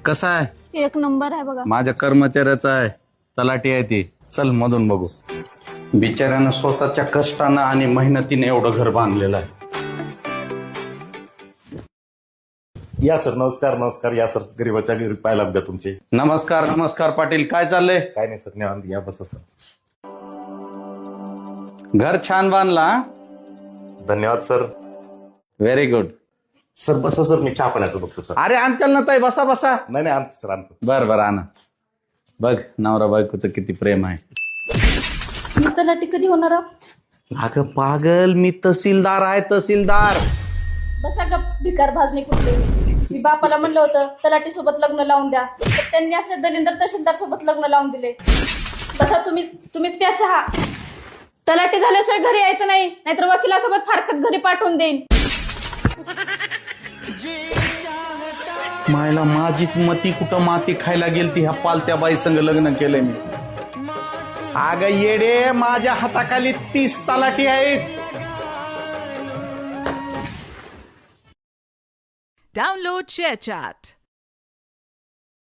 कसा आहे? एक नंबर आहे बघा. माझ्या कर्मचाऱ्याचा आहे, तलाठी आहे ती. चल मधून बघू. बिचाऱ्यानं स्वतःच्या कष्टानं आणि मेहनतीने एवढं घर बांधलेलं आहे. या सर, नमस्कार नमस्कार. या सर, गरीबाच्या घरी पाय लागतात तुमचे. नमस्कार नमस्कार पाटील, काय चाललंय? काय नाही सर, निवांत या, बसा सर. घर छान बांधला. धन्यवाद सर. Very good. सर बसा सर, मी चहा पाण्याचं बघतो सर. अरे आणतील ना ताई, बसा बसा. नाही आणतो सर, आणतो. बर आणा. बघ नवरा बायकोचं किती प्रेम आहे. तलाठी कधी होणार? अगं पागल, मी तहसीलदार आहे, तहसीलदार. बसा गप, भिकार भाजणे कुठले. मी बापाला म्हणलं होतं तलाठी सोबत लग्न लावून द्या, तर त्यांनी असले दलिंदर तहसीलदार सोबत लग्न लावून दिले. बसा, तुम्हीच प्या चहा. तलाठी झाल्याशिवाय घरी यायचं नाही, नाहीतर वकिलासोबत फारकत घरी पाठवून देईन. मायला माझीच मती कुठं माती खायला गेलती. ह्या पालत्या बाई संग लग्न केलंय मी. अगं येडे, माझ्या हाताखाली 30 तलाठी आहेत. Download ShareChat.